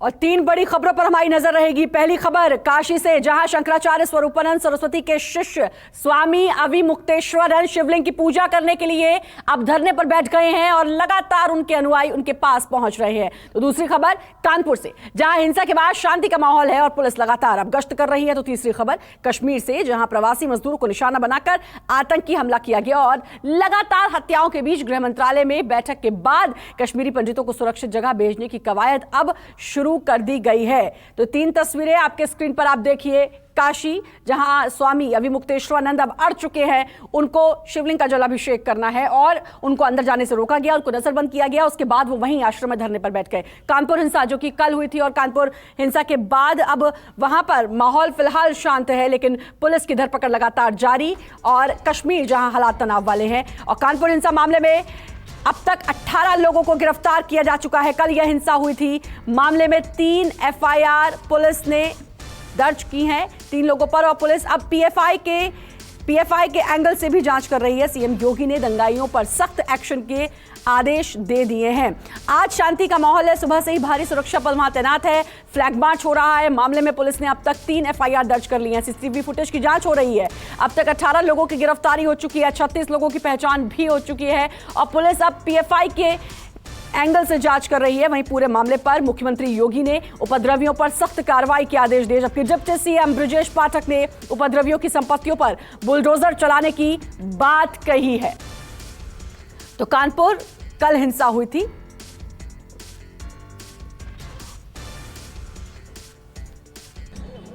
और तीन बड़ी खबरों पर हमारी नजर रहेगी। पहली खबर काशी से, जहां शंकराचार्य स्वरूपानंद सरस्वती के शिष्य स्वामी अविमुक्तेश्वरानंद शिवलिंग की पूजा करने के लिए अब धरने पर बैठ गए हैं और लगातार उनके अनुयायी उनके पास पहुंच रहे हैं। तो दूसरी खबर कानपुर से, जहां हिंसा के बाद शांति का माहौल है और पुलिस लगातार अब गश्त कर रही है। तो तीसरी खबर कश्मीर से, जहां प्रवासी मजदूरों को निशाना बनाकर आतंकी हमला किया गया और लगातार हत्याओं के बीच गृह मंत्रालय में बैठक के बाद कश्मीरी पंडितों को सुरक्षित जगह भेजने की कवायद अब शुरू कर दी गई है। तो तीन तस्वीरें आपके स्क्रीन पर आप देखिए। काशी, जहां स्वामी अविमुक्तेश्वरानंद अब अड़ चुके हैं, उनको शिवलिंग का जलाभिषेक करना है और उनको अंदर जाने से रोका गया, उनको नजरबंद किया गया। उसके बाद वो वहीं आश्रम में धरने पर बैठ गए। कानपुर हिंसा जो कि कल हुई थी और कानपुर हिंसा के बाद अब वहां पर माहौल फिलहाल शांत है, लेकिन पुलिस की धरपकड़ लगातार जारी। और कश्मीर, जहां हालात तनाव वाले हैं। और कानपुर हिंसा मामले में अब तक 18 लोगों को गिरफ्तार किया जा चुका है। कल यह हिंसा हुई थी। मामले में 3 एफआईआर पुलिस ने दर्ज की हैं 3 लोगों पर। और पुलिस अब पीएफआई के एंगल से भी जांच कर रही है। सीएम योगी ने दंगाइयों पर सख्त एक्शन के आदेश दे दिए हैं। आज शांति का माहौल है। सुबह से ही भारी सुरक्षा बल वहां तैनात है। फ्लैग मार्च हो रहा है। मामले में पुलिस ने अब तक 3 एफआईआर दर्ज कर ली है। सीसीटीवी फुटेज की जांच हो रही है। अब तक 18 लोगों की गिरफ्तारी हो चुकी है। 36 लोगों की पहचान भी हो चुकी है। और पुलिस अब पीएफआई के एंगल से जांच कर रही है। वहीं पूरे मामले पर मुख्यमंत्री योगी ने उपद्रवियों पर सख्त कार्रवाई के आदेश दिए, जबकि डिप्टी सीएम ब्रजेश पाठक ने उपद्रवियों की संपत्तियों पर बुलडोजर चलाने की बात कही है। तो कानपुर कल हिंसा हुई थी।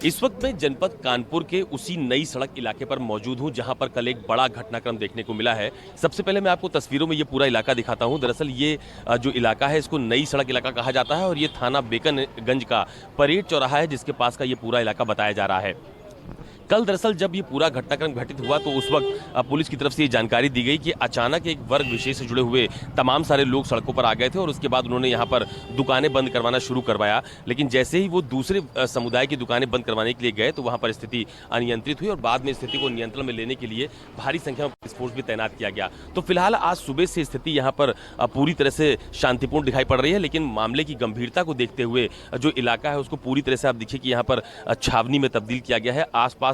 इस वक्त मैं जनपद कानपुर के उसी नई सड़क इलाके पर मौजूद हूं, जहां पर कल एक बड़ा घटनाक्रम देखने को मिला है। सबसे पहले मैं आपको तस्वीरों में ये पूरा इलाका दिखाता हूं। दरअसल ये जो इलाका है, इसको नई सड़क इलाका कहा जाता है और ये थाना बेकनगंज का परेड चौराहा है, जिसके पास का ये पूरा इलाका बताया जा रहा है। कल दरअसल जब ये पूरा घटनाक्रम घटित हुआ तो उस वक्त पुलिस की तरफ से ये जानकारी दी गई कि अचानक एक वर्ग विशेष से जुड़े हुए तमाम सारे लोग सड़कों पर आ गए थे और उसके बाद उन्होंने यहाँ पर दुकानें बंद करवाना शुरू करवाया। लेकिन जैसे ही वो दूसरे समुदाय की दुकानें बंद करवाने के लिए गए तो वहाँ पर स्थिति अनियंत्रित हुई और बाद में स्थिति को नियंत्रण में लेने के लिए भारी संख्या में पुलिस फोर्स भी तैनात किया गया। तो फिलहाल आज सुबह से स्थिति यहाँ पर पूरी तरह से शांतिपूर्ण दिखाई पड़ रही है, लेकिन मामले की गंभीरता को देखते हुए जो इलाका है उसको पूरी तरह से आप देखिए कि यहाँ पर छावनी में तब्दील किया गया है। आसपास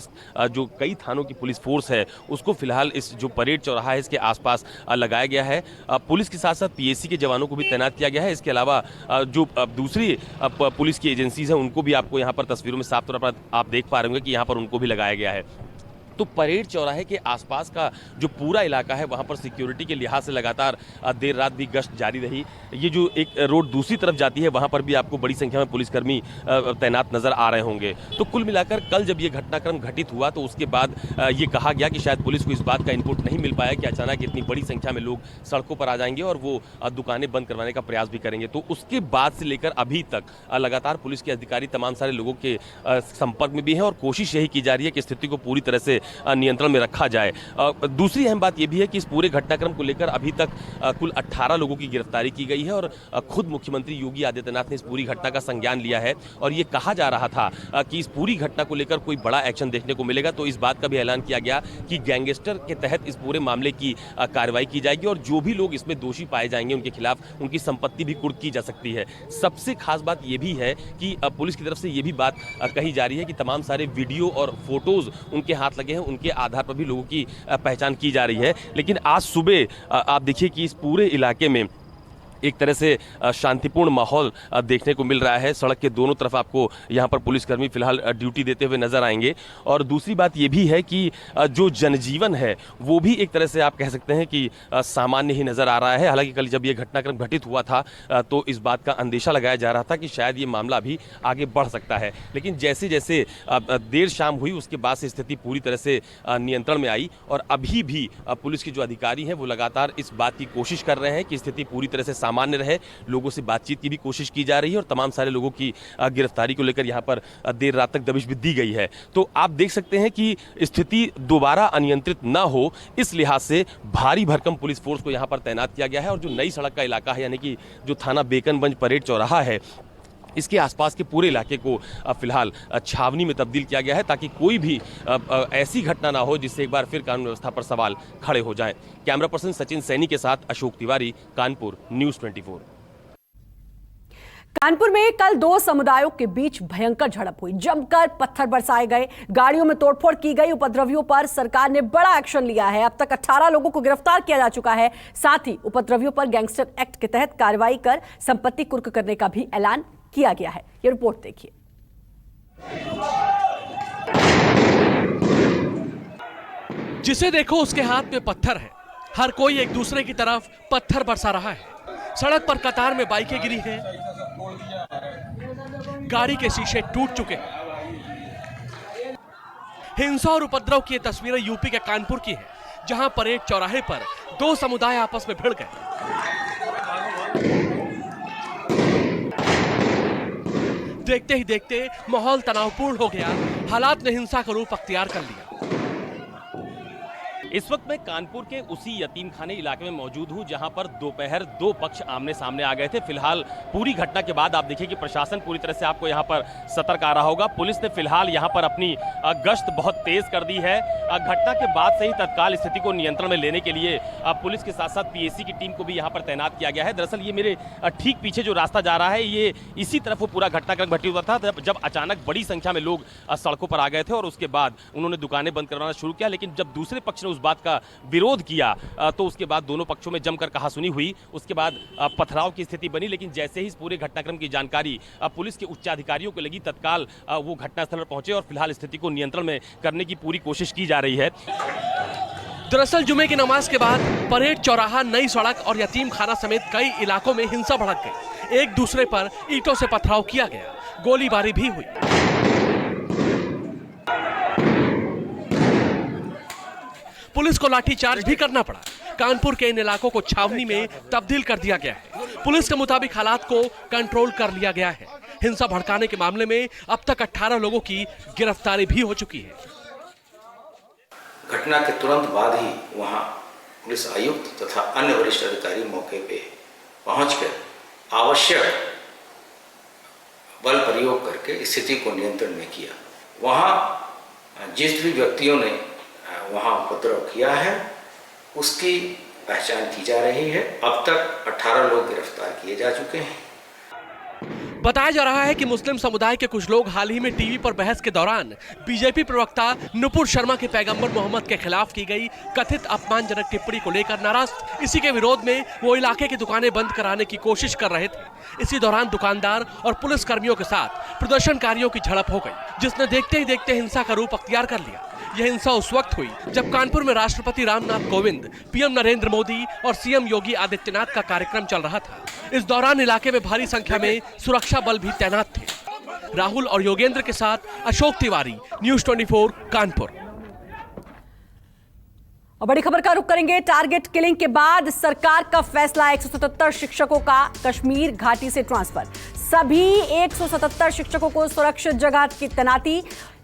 जो कई थानों की पुलिस फोर्स है उसको फिलहाल इस जो परेड चौराहा है इसके आसपास लगाया गया है। पुलिस के साथ साथ पीएसी के जवानों को भी तैनात किया गया है। इसके अलावा जो दूसरी पुलिस की एजेंसीज हैं उनको भी आपको यहाँ पर तस्वीरों में साफ तौर पर आप देख पा रहे होंगे कि यहाँ पर उनको भी लगाया गया है। तो परेड चौराहे के आसपास का जो पूरा इलाका है वहां पर सिक्योरिटी के लिहाज से लगातार देर रात भी गश्त जारी रही। ये जो एक रोड दूसरी तरफ जाती है वहां पर भी आपको बड़ी संख्या में पुलिसकर्मी तैनात नजर आ रहे होंगे। तो कुल मिलाकर कल जब ये घटनाक्रम घटित हुआ तो उसके बाद ये कहा गया कि शायद पुलिस को इस बात का इनपुट नहीं मिल पाया कि अचानक इतनी बड़ी संख्या में लोग सड़कों पर आ जाएंगे और वो दुकानें बंद करवाने का प्रयास भी करेंगे। तो उसके बाद से लेकर अभी तक लगातार पुलिस के अधिकारी तमाम सारे लोगों के संपर्क में भी हैं और कोशिश यही की जा रही है कि स्थिति को पूरी तरह से नियंत्रण में रखा जाए। दूसरी अहम बात यह भी है कि इस पूरे घटनाक्रम को लेकर अभी तक कुल 18 लोगों की गिरफ्तारी की गई है और खुद मुख्यमंत्री योगी आदित्यनाथ ने इस पूरी घटना का संज्ञान लिया है। और ये कहा जा रहा था कि इस पूरी घटना को लेकर कोई बड़ा एक्शन देखने को मिलेगा, तो इस बात का भी ऐलान किया गया कि गैंगस्टर के तहत इस पूरे मामले की कार्रवाई की जाएगी और जो भी लोग इसमें दोषी पाए जाएंगे उनके खिलाफ उनकी संपत्ति भी कुर्क की जा सकती है। सबसे खास बात यह भी है कि पुलिस की तरफ से यह भी बात कही जा रही है कि तमाम सारे वीडियो और फोटोज उनके हाथ लगे हैं, उनके आधार पर भी लोगों की पहचान की जा रही है। लेकिन आज सुबह आप देखिए कि इस पूरे इलाके में एक तरह से शांतिपूर्ण माहौल देखने को मिल रहा है। सड़क के दोनों तरफ आपको यहाँ पर पुलिसकर्मी फिलहाल ड्यूटी देते हुए नजर आएंगे। और दूसरी बात ये भी है कि जो जनजीवन है वो भी एक तरह से आप कह सकते हैं कि सामान्य ही नजर आ रहा है। हालांकि कल जब ये घटनाक्रम घटित हुआ था तो इस बात का अंदेशा लगाया जा रहा था कि शायद ये मामला भी आगे बढ़ सकता है, लेकिन जैसे जैसे देर शाम हुई उसके बाद से स्थिति पूरी तरह से नियंत्रण में आई और अभी भी पुलिस के जो अधिकारी हैं वो लगातार इस बात की कोशिश कर रहे हैं कि स्थिति पूरी तरह से सामान्य रहे। लोगों से बातचीत की भी कोशिश की जा रही है और तमाम सारे लोगों की गिरफ्तारी को लेकर यहां पर देर रात तक दबिश भी दी गई है। तो आप देख सकते हैं कि स्थिति दोबारा अनियंत्रित ना हो, इस लिहाज से भारी भरकम पुलिस फोर्स को यहां पर तैनात किया गया है। और जो नई सड़क का इलाका है यानी कि जो थाना बेकनगंज परेड चौराहा है इसके आसपास के पूरे इलाके को फिलहाल छावनी में तब्दील किया गया है ताकि कोई भी ऐसी घटना ना हो जिससे एक बार फिर कानून व्यवस्था पर सवाल खड़े हो जाएं। कैमरा पर्सन सचिन सैनी के साथ अशोक तिवारी, कानपुर, न्यूज़ 24। कानपुर में कल दो समुदायों के बीच भयंकर झड़प हुई। जमकर पत्थर बरसाए गए, गाड़ियों में तोड़फोड़ की गई। उपद्रवियों पर सरकार ने बड़ा एक्शन लिया है। अब तक 18 लोगों को गिरफ्तार किया जा चुका है। साथ ही उपद्रवियों पर गैंगस्टर एक्ट के तहत कार्रवाई कर संपत्ति कुर्क करने का भी ऐलान किया गया है। ये रिपोर्ट देखिए। जिसे देखो उसके हाथ में पत्थर है। हर कोई एक दूसरे की तरफ पत्थर बरसा रहा है। सड़क पर कतार में बाइकें गिरी हैं, गाड़ी के शीशे टूट चुके हैं। हिंसा और उपद्रव की ये तस्वीरें यूपी के कानपुर की हैं, जहां परेड चौराहे पर दो समुदाय आपस में भिड़ गए। देखते ही देखते माहौल तनावपूर्ण हो गया। हालात ने हिंसा का रूप अख्तियार कर लिया। इस वक्त मैं कानपुर के उसी यतीम खाने इलाके में मौजूद हूं, जहां पर दोपहर दो पक्ष आमने सामने आ गए थे। फिलहाल पूरी घटना के बाद आप देखिए कि प्रशासन पूरी तरह से आपको यहां पर सतर्क आ रहा होगा। पुलिस ने फिलहाल यहां पर अपनी गश्त बहुत तेज कर दी है। घटना के बाद से ही तत्काल स्थिति को नियंत्रण में लेने के लिए पुलिस के साथ साथ पीएसी की टीम को भी यहां पर तैनात किया गया है। दरअसल ये मेरे ठीक पीछे जो रास्ता जा रहा है, ये इसी तरफ वो पूरा घटनाक्रम घटित हुआ था जब अचानक बड़ी संख्या में लोग सड़कों पर आ गए थे और उसके बाद उन्होंने दुकानें बंद करवाना शुरू किया। लेकिन जब दूसरे पक्ष ने उस बात का विरोध किया तो उसके बाद दोनों पक्षों में जमकर कहासुनी हुई। उसके बाद पथराव की स्थिति बनी। लेकिन जैसे ही इस पूरे घटनाक्रम की जानकारी पुलिस के उच्च अधिकारियों को लगी, तत्काल वो घटनास्थल पर पहुंचे और फिलहाल स्थिति को नियंत्रण में करने की पूरी कोशिश की जा रही है। दरअसल जुमे की नमाज के बाद परेड चौराहा, नई सड़क और यतीम खाना समेत कई इलाकों में हिंसा भड़क गई। एक दूसरे पर ईंटों से पथराव किया गया, गोलीबारी भी हुई। पुलिस को लाठीचार्ज भी करना पड़ा। कानपुर के इन इलाकों को छावनी में तब्दील कर दिया गया है। पुलिस के मुताबिक हालात को कंट्रोल कर लिया गया है। हिंसा भड़काने के मामले में अब तक 18 लोगों की गिरफ्तारी भी हो चुकी है। घटना के तुरंत बाद ही वहां पुलिस आयुक्त तथा अन्य वरिष्ठ अधिकारी मौके पे पहुंचकर आवश्यक बल प्रयोग करके स्थिति को नियंत्रण में किया। वहां जिस भी व्यक्तियों ने वहां उपद्रव किया है उसकी पहचान की जा रही है। अब तक 18 लोग गिरफ्तार किए जा चुके हैं। बताया जा रहा है कि मुस्लिम समुदाय के कुछ लोग हाल ही में टीवी पर बहस के दौरान बीजेपी प्रवक्ता नुपुर शर्मा के पैगंबर मोहम्मद के खिलाफ की गई कथित अपमानजनक टिप्पणी को लेकर नाराज। इसी के विरोध में वो इलाके की दुकानें बंद कराने की कोशिश कर रहे थे। इसी दौरान दुकानदार और पुलिस कर्मियों के साथ प्रदर्शनकारियों की झड़प हो गई, जिसने देखते ही देखते हिंसा का रूप अख्तियार कर लिया। यह हिंसा उस वक्त हुई जब कानपुर में राष्ट्रपति रामनाथ कोविंद, पीएम नरेंद्र मोदी और सीएम योगी आदित्यनाथ का कार्यक्रम चल रहा था। इस दौरान इलाके में भारी संख्या में सुरक्षा बल भी तैनात थे। राहुल और योगेंद्र के साथ अशोक तिवारी, न्यूज़ 24 कानपुर। और बड़ी खबर का रुख करेंगे। टारगेट किलिंग के बाद सरकार का फैसला, 177 शिक्षकों का कश्मीर घाटी से ट्रांसफर। सभी 177 शिक्षकों को सुरक्षित जगह की तैनाती।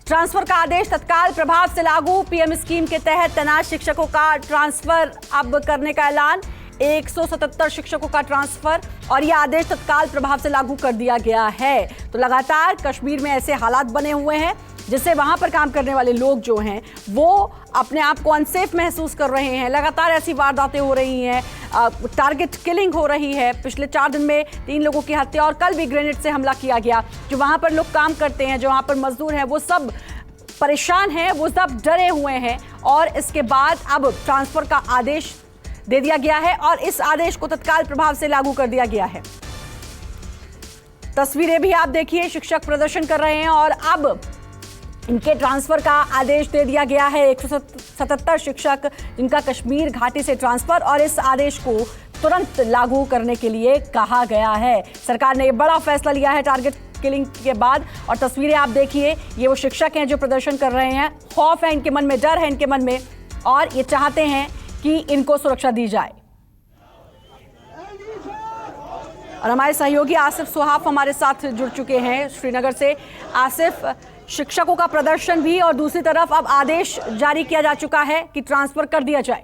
ट्रांसफर का आदेश तत्काल प्रभाव से लागू। पीएम स्कीम के तहत तैनात शिक्षकों का ट्रांसफर अब करने का ऐलान। 177 शिक्षकों का ट्रांसफर और यह आदेश तत्काल प्रभाव से लागू कर दिया गया है। तो लगातार कश्मीर में ऐसे हालात बने हुए हैं जिससे वहां पर काम करने वाले लोग जो हैं वो अपने आप को अनसेफ महसूस कर रहे हैं। लगातार ऐसी वारदातें हो रही हैं, टारगेट किलिंग हो रही है। पिछले 4 दिन में 3 लोगों की हत्या और कल भी ग्रेनेड से हमला किया गया। जो वहां पर लोग काम करते हैं, जो वहां पर मजदूर हैं, वो सब परेशान हैं, वो सब डरे हुए हैं। और इसके बाद अब ट्रांसफर का आदेश दे दिया गया है और इस आदेश को तत्काल प्रभाव से लागू कर दिया गया है। तस्वीरें भी आप देखिए, शिक्षक प्रदर्शन कर रहे हैं और अब इनके ट्रांसफर का आदेश दे दिया गया है। 177 शिक्षक जिनका कश्मीर घाटी से ट्रांसफर, और इस आदेश को तुरंत लागू करने के लिए कहा गया है। सरकार ने बड़ा फैसला लिया है टारगेट किलिंग के बाद। और तस्वीरें आप देखिए, ये वो शिक्षक हैं जो प्रदर्शन कर रहे हैं। खौफ है इनके मन में, डर है इनके मन में और ये चाहते हैं कि इनको सुरक्षा दी जाए। और हमारे सहयोगी आसिफ सुहाफ हमारे साथ जुड़ चुके हैं श्रीनगर से। आसिफ, शिक्षकों का प्रदर्शन भी और दूसरी तरफ अब आदेश जारी किया जा चुका है कि ट्रांसफर कर दिया जाए।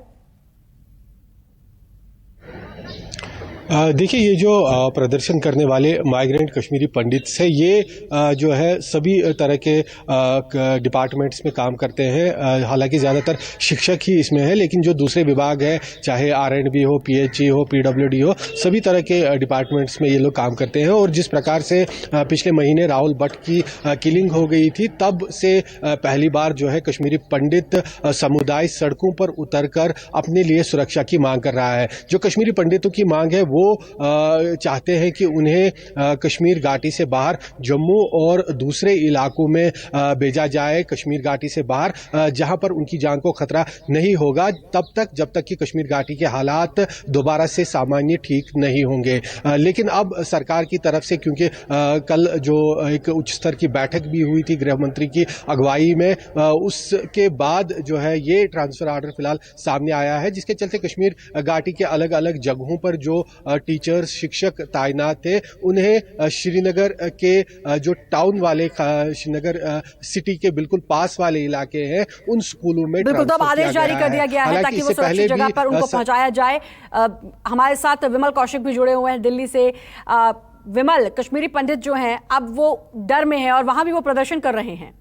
देखिए, ये जो प्रदर्शन करने वाले माइग्रेंट कश्मीरी पंडित है, ये जो है सभी तरह के डिपार्टमेंट्स में काम करते हैं। हालांकि ज़्यादातर शिक्षक ही इसमें है, लेकिन जो दूसरे विभाग है, चाहे R&B हो, PHE हो, PWD हो, सभी तरह के डिपार्टमेंट्स में ये लोग काम करते हैं। और जिस प्रकार से पिछले महीने राहुल भट्ट की किलिंग हो गई थी, तब से पहली बार जो है कश्मीरी पंडित समुदाय सड़कों पर उतरकर अपने लिए सुरक्षा की मांग कर रहा है। जो कश्मीरी पंडितों की मांग है वो चाहते हैं कि उन्हें कश्मीर घाटी से बाहर जम्मू और दूसरे इलाकों में भेजा जाए, कश्मीर घाटी से बाहर, जहां पर उनकी जान को खतरा नहीं होगा तब तक, जब तक कि कश्मीर घाटी के हालात दोबारा से सामान्य ठीक नहीं होंगे। लेकिन अब सरकार की तरफ से, क्योंकि कल जो एक उच्च स्तर की बैठक भी हुई थी गृह मंत्री की अगुवाई में, उसके बाद जो है ये ट्रांसफर ऑर्डर फिलहाल सामने आया है, जिसके चलते कश्मीर घाटी के अलग अलग जगहों पर जो टीचर्स, शिक्षक तैनात थे, उन्हें श्रीनगर के जो टाउन वाले, श्रीनगर सिटी के बिल्कुल पास वाले इलाके हैं, उन स्कूलों में बिल्कुल तो आदेश जारी कर दिया गया है ताकि वो सुरक्षित जगह पर उनको पहुंचाया जाए। हमारे साथ विमल कौशिक भी जुड़े हुए हैं दिल्ली से। विमल, कश्मीरी पंडित जो हैं अब वो डर में हैं और वहां भी वो प्रदर्शन कर रहे हैं।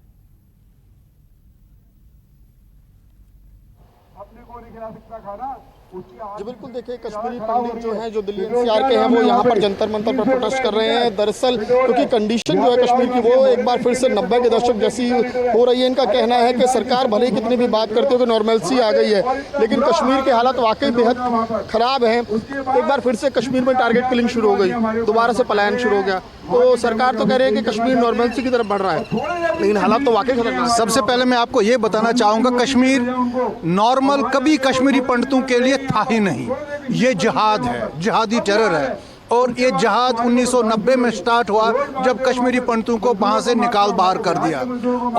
जी बिल्कुल, देखिए कश्मीरी पंडित जो हैं, जो दिल्ली NCR के हैं, वो यहाँ पर जंतर मंतर पर प्रोटेस्ट कर रहे हैं। दरअसल क्योंकि कंडीशन जो है कश्मीर की वो एक बार फिर से 90 के दशक जैसी हो रही है। इनका कहना है कि सरकार भले ही कितनी भी बात करते हो कि नॉर्मलसी आ गई है, लेकिन कश्मीर के हालात वाकई बेहद ख़राब हैं। एक बार फिर से कश्मीर में टारगेट किलिंग शुरू हो गई, दोबारा से पलायन शुरू हो गया। तो सरकार तो कह रही है कि कश्मीर नॉर्मलसी की तरफ बढ़ रहा है, लेकिन हालात तो वाकई खतरनाक है। सबसे पहले मैं आपको ये बताना चाहूँगा, कश्मीर नॉर्मल कभी कश्मीरी पंडितों के लिए था ही नहीं। ये जिहाद है, जिहादी टेरर है। और ये जिहाद 1990 में स्टार्ट हुआ, जब कश्मीरी पंडितों को वहाँ से निकाल बाहर कर दिया।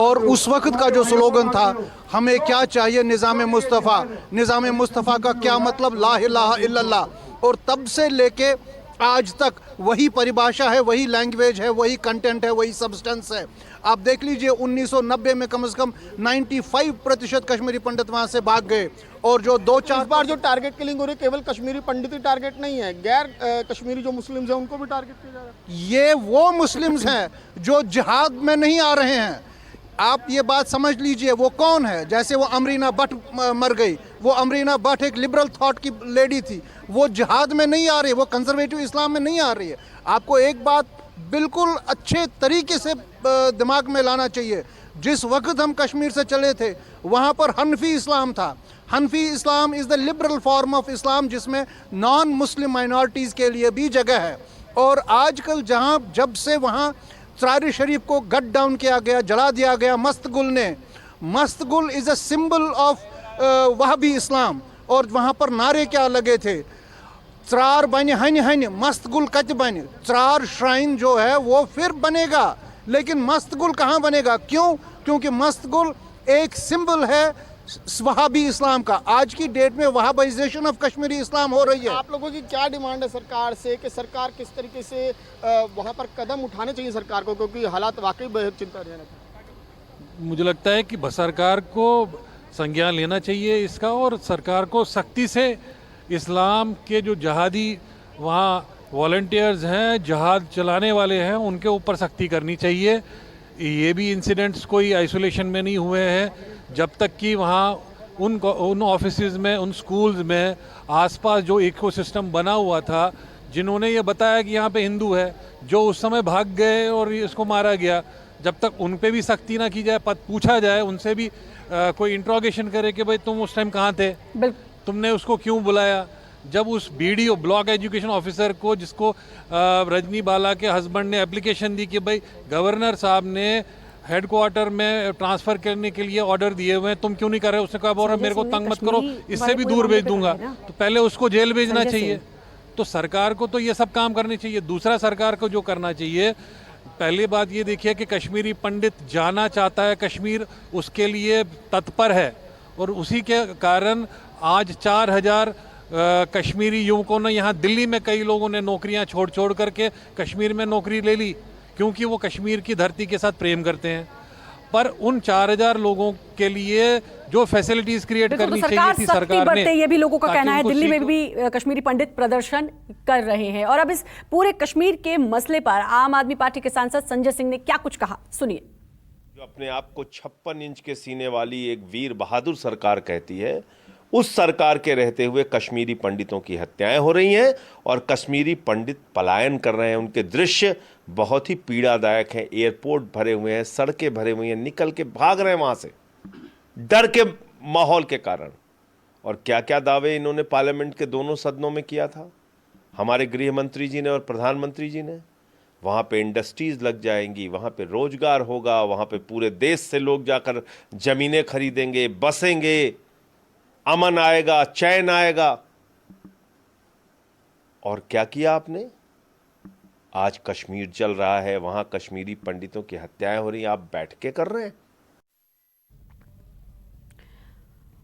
और उस वक्त का जो स्लोगन था, हमें क्या चाहिए, निज़ाम मुस्तफ़ा। निज़ाम मुस्तफ़ा का क्या मतलब, ला इलाहा इल्लल्लाह। और तब से लेके आज तक वही परिभाषा है, वही लैंग्वेज है, वही कंटेंट है, वही सब्सटेंस है। आप देख लीजिए 1990 में कम से कम 95% कश्मीरी पंडित वहाँ से भाग गए। और जो 2-4 बार जो टारगेट किलिंग हो रही है, केवल कश्मीरी पंडित ही टारगेट नहीं है, गैर कश्मीरी जो मुस्लिम्स हैं उनको भी टारगेट किया जा रहा है। ये वो मुस्लिम्स हैं जो जिहाद में नहीं आ रहे हैं। आप ये बात समझ लीजिए, वो कौन है। जैसे वो अमरीना भट्ट मर गई, वो अमरीना भट्ट एक लिबरल थॉट की लेडी थी, वो जिहाद में नहीं आ रही, वो कंजर्वेटिव इस्लाम में नहीं आ रही है। आपको एक बात बिल्कुल अच्छे तरीके से दिमाग में लाना चाहिए, जिस वक्त हम कश्मीर से चले थे वहाँ पर हनफी इस्लाम था। Hanafi Islam is the liberal form of Islam, जिसमें नॉन मुस्लिम माइनॉरिटीज़ के लिए भी जगह है। और आजकल जब से वहाँ त्रारी शरीफ को गट डाउन किया गया, जला दिया गया मस्तगुल ने। Mastgul is a symbol of Wahhabi Islam. और वहाँ पर नारे क्या लगे थे, त्रार बन हन हन मस्तगुल कत बन। त्रार श्राइन जो है वो फिर बनेगा, लेकिन मस्तगुल कहाँ बनेगा? क्यों? क्योंकि मस्तगुल एक सिंबल है वहाबी इस्लाम का। आज की डेट में वहाबाइजेशन ऑफ कश्मीरी इस्लाम हो रही है। आप लोगों की क्या डिमांड है सरकार से, कि सरकार किस तरीके से वहाँ पर कदम उठाने चाहिए सरकार को, क्योंकि हालात वाकई बेहद चिंताजनक है? मुझे लगता है कि सरकार को संज्ञान लेना चाहिए इसका, और सरकार को सख्ती से इस्लाम के जो जहादी वहाँ वॉलंटियर्स हैं, जहाद चलाने वाले हैं, उनके ऊपर सख्ती करनी चाहिए। ये भी इंसिडेंट्स कोई आइसोलेशन में नहीं हुए हैं। जब तक कि वहाँ उन ऑफिसेज में, उन स्कूल्स में आसपास जो इकोसिस्टम बना हुआ था, जिन्होंने ये बताया कि यहाँ पे हिंदू है, जो उस समय भाग गए और इसको मारा गया, जब तक उन पे भी सख्ती ना की जाए, पूछा जाए, उनसे भी कोई इंट्रोगेशन करे कि भाई तुम उस टाइम कहाँ थे, तुमने उसको क्यों बुलाया। जब उस BDO ब्लॉक एजुकेशन ऑफिसर को, जिसको रजनी बाला के हस्बैंड ने एप्लीकेशन दी कि भाई गवर्नर साहब ने हेडक्वार्टर में ट्रांसफ़र करने के लिए ऑर्डर दिए हुए हैं, तुम क्यों नहीं कर रहे हो, उसने कहा बोल रहा मेरे को तंग मत करो, इससे भी दूर भेज दूंगा। तो पहले उसको जेल भेजना चाहिए। तो सरकार को तो ये सब काम करने चाहिए। दूसरा, सरकार को जो करना चाहिए, पहली बात ये देखिए कि कश्मीरी पंडित जाना चाहता है कश्मीर, उसके लिए तत्पर है। और उसी के कारण आज 4000 कश्मीरी युवकों ने, यहाँ दिल्ली में कई लोगों ने नौकरियां छोड़ करके कश्मीर में नौकरी ले ली, क्योंकि वो कश्मीर की धरती के साथ प्रेम करते हैं। पर उन 4000 लोगों के लिए जो फैसिलिटीज क्रिएट करनी चाहिए थी सरकार ने, ये भी लोगों का कहना है। दिल्ली में भी कश्मीरी पंडित प्रदर्शन कर रहे हैं। और अब इस पूरे कश्मीर के मसले पर आम आदमी पार्टी के सांसद संजय सिंह ने क्या कुछ कहा, सुनिए। जो अपने आप को 56 इंच के सीने वाली एक वीर बहादुर सरकार कहती है, उस सरकार के रहते हुए कश्मीरी पंडितों की हत्याएं हो रही हैं और कश्मीरी पंडित पलायन कर रहे हैं। उनके दृश्य बहुत ही पीड़ादायक हैं। एयरपोर्ट भरे हुए हैं, सड़कें भरे हुए हैं, निकल के भाग रहे हैं वहां से डर के माहौल के कारण। और क्या क्या दावे इन्होंने पार्लियामेंट के दोनों सदनों में किया था हमारे गृह मंत्री जी ने और प्रधानमंत्री जी ने। वहाँ पे इंडस्ट्रीज लग जाएंगी, वहाँ पे रोजगार होगा, वहाँ पे पूरे देश से लोग जाकर जमीनें खरीदेंगे, बसेंगे, अमन आएगा, चैन आएगा। और क्या किया आपने? आज कश्मीर जल रहा है, वहां कश्मीरी पंडितों की हत्याएं हो रही हैं, आप बैठ के कर रहे हैं।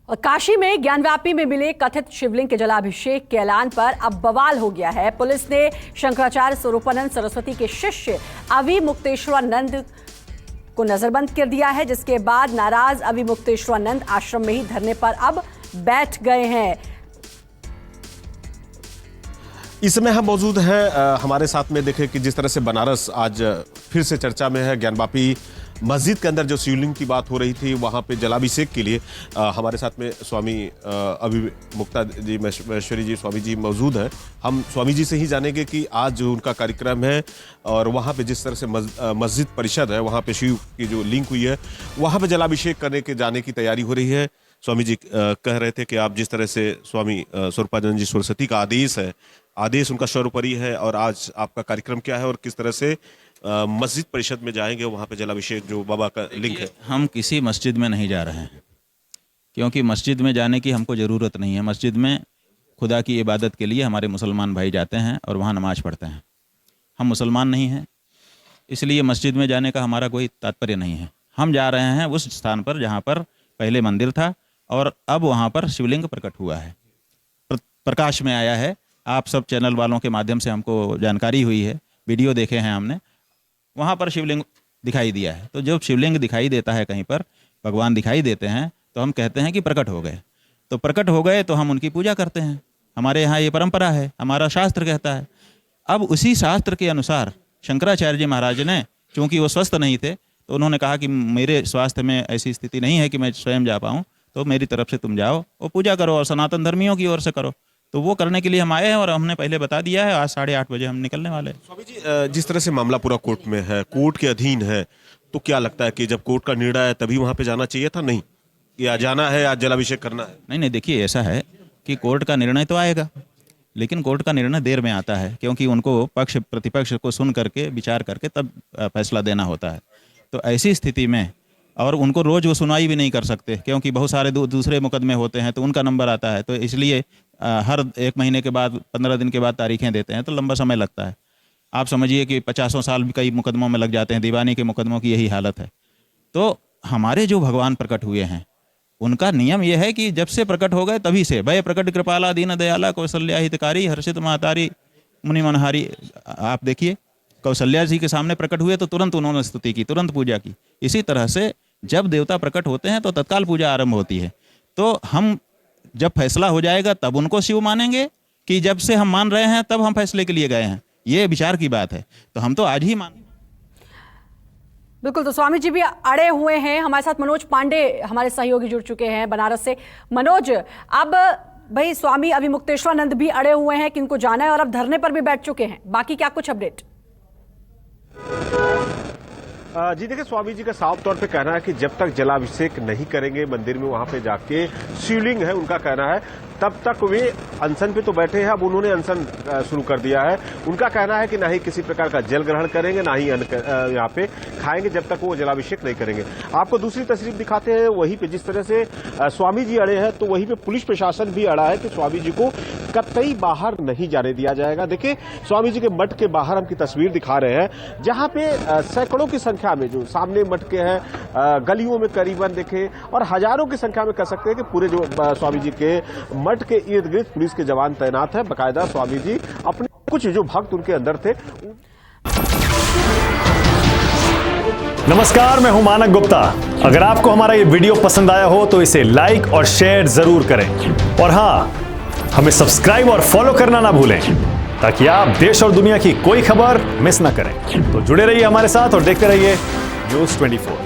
और काशी में ज्ञानव्यापी में मिले कथित शिवलिंग के जलाभिषेक के ऐलान पर अब बवाल हो गया है। पुलिस ने शंकराचार्य स्वरूपानंद सरस्वती के शिष्य अवि मुक्तेश्वरानंद को नजरबंद कर दिया है, जिसके बाद नाराज अवि मुक्तेश्वरानंद आश्रम में ही धरने पर अब बैठ गए हैं। इस समय हम मौजूद हैं हमारे साथ में देखें कि जिस तरह से बनारस आज फिर से चर्चा में है। ज्ञानवापी मस्जिद के अंदर जो शिवलिंग की बात हो रही थी, वहाँ पे जलाभिषेक के लिए हमारे साथ में स्वामी अभिमुक्ता जी महेश्वरी जी स्वामी जी मौजूद हैं। हम स्वामी जी से ही जानेंगे कि आज जो उनका कार्यक्रम है और वहाँ पे जिस तरह से मस्जिद परिषद है, वहाँ पे शिव की जो लिंक हुई है, वहाँ पे जलाभिषेक करने के जाने की तैयारी हो रही है। स्वामी जी कह रहे थे कि आप जिस तरह से स्वामी स्वरूपानंद जी सरस्वती का आदेश है, आदेश उनका सर्वोपरि है, और आज आपका कार्यक्रम क्या है और किस तरह से मस्जिद परिषद में जाएंगे, वहाँ पे जलाभिषेक जो बाबा का लिंक है। हम किसी मस्जिद में नहीं जा रहे हैं, क्योंकि मस्जिद में जाने की हमको ज़रूरत नहीं है। मस्जिद में खुदा की इबादत के लिए हमारे मुसलमान भाई जाते हैं और वहाँ नमाज पढ़ते हैं। हम मुसलमान नहीं हैं, इसलिए मस्जिद में जाने का हमारा कोई तात्पर्य नहीं है। हम जा रहे हैं उस स्थान पर जहाँ पर पहले मंदिर था और अब वहाँ पर शिवलिंग प्रकट हुआ है, प्रकाश में आया है। आप सब चैनल वालों के माध्यम से हमको जानकारी हुई है, वीडियो देखे हैं हमने, वहाँ पर शिवलिंग दिखाई दिया है। तो जब शिवलिंग दिखाई देता है कहीं पर, भगवान दिखाई देते हैं, तो हम कहते हैं कि प्रकट हो गए। तो प्रकट हो गए तो हम उनकी पूजा करते हैं। हमारे यहाँ ये परंपरा है, हमारा शास्त्र कहता है। अब उसी शास्त्र के अनुसार शंकराचार्य जी महाराज ने, चूँकि वो स्वस्थ नहीं थे, तो उन्होंने कहा कि मेरे स्वास्थ्य में ऐसी स्थिति नहीं है कि मैं स्वयं जा पाऊँ, तो मेरी तरफ से तुम जाओ और पूजा करो, और सनातन धर्मियों की ओर से करो। तो वो करने के लिए हम आए हैं और हमने पहले बता दिया है। आज 8:30 बजे हम निकलने वाले हैं। स्वामी जी, जिस तरह से मामला पूरा कोर्ट में है, कोर्ट के अधीन है, तो क्या लगता है कि जब कोर्ट का निर्णय है तभी वहाँ पे जाना चाहिए था? नहीं, या जाना है, आज जलाभिषेक करना है? नहीं, देखिए ऐसा है कि कोर्ट का निर्णय तो आएगा, लेकिन कोर्ट का निर्णय देर में आता है, क्योंकि उनको पक्ष प्रतिपक्ष को सुन करके विचार करके तब फैसला देना होता है। तो ऐसी स्थिति में, और उनको रोज़ वो सुनवाई भी नहीं कर सकते, क्योंकि बहुत सारे दूसरे मुकदमे होते हैं, तो उनका नंबर आता है। तो इसलिए हर 1 महीने के बाद, 15 दिन के बाद तारीखें देते हैं, तो लंबा समय लगता है। आप समझिए कि 50 साल भी कई मुकदमों में लग जाते हैं। दीवानी के मुकदमों की यही हालत है। तो हमारे जो भगवान प्रकट हुए हैं, उनका नियम यह है कि जब से प्रकट हो गए तभी से, भय प्रकट कृपाला दीन दयाला कौशल्या हितकारी हर्षित महतारी मुनि मनहारी। आप देखिए, कौशल्या जी के सामने प्रकट हुए तो तुरंत उन्होंने स्तुति की, तुरंत पूजा की। इसी तरह से जब देवता प्रकट होते हैं तो तत्काल पूजा आरंभ होती है। तो हम जब फैसला हो जाएगा तब उनको शिव मानेंगे, कि जब से हम मान रहे हैं तब हम फैसले के लिए गए हैं, ये विचार की बात है। तो हम तो आज ही मान। बिल्कुल, तो स्वामी जी भी अड़े हुए हैं। हमारे साथ मनोज पांडे हमारे सहयोगी जुड़ चुके हैं बनारस से। मनोज, अब भाई स्वामी अभिमुक्तेश्वरानंद भी अड़े हुए हैं कि इनको जाना है और अब धरने पर भी बैठ चुके हैं, बाकी क्या कुछ अपडेट? जी देखिए, स्वामी जी का साफ तौर पे कहना है कि जब तक जलाभिषेक नहीं करेंगे मंदिर में, वहां पे जाके शिवलिंग है, उनका कहना है, तब तक वे अनशन पे तो बैठे हैं। अब उन्होंने अनशन शुरू कर दिया है। उनका कहना है कि ना ही किसी प्रकार का जल ग्रहण करेंगे, ना ही यहाँ पे खाएंगे, जब तक वो जलाभिषेक नहीं करेंगे। आपको दूसरी तस्वीर दिखाते हैं। वहीं पे जिस तरह से स्वामी जी अड़े हैं, तो वहीं पे पुलिस प्रशासन भी अड़ा है कि स्वामी जी को कतई बाहर नहीं जाने दिया जाएगा। देखिए, स्वामी जी के मठ के बाहर हम की तस्वीर दिखा रहे हैं, जहां पे सैकड़ों की संख्या में जो सामने मठ के हैं, गलियों में करीबन देखे, और हजारों की संख्या में कह सकते हैं कि पूरे जो स्वामी जी के मठ के इर्द गिर्द पुलिस के जवान तैनात है। बकायदा स्वामी जी अपने कुछ जो भक्त उनके अंदर थे नमस्कार, मैं हूं मानक गुप्ता। अगर आपको हमारा ये वीडियो पसंद आया हो तो इसे लाइक और शेयर जरूर करें और हाँ, हमें सब्सक्राइब और फॉलो करना ना भूलें ताकि आप देश और दुनिया की कोई खबर मिस ना करें। तो जुड़े रहिए हमारे साथ और देखते रहिए न्यूज़ 24।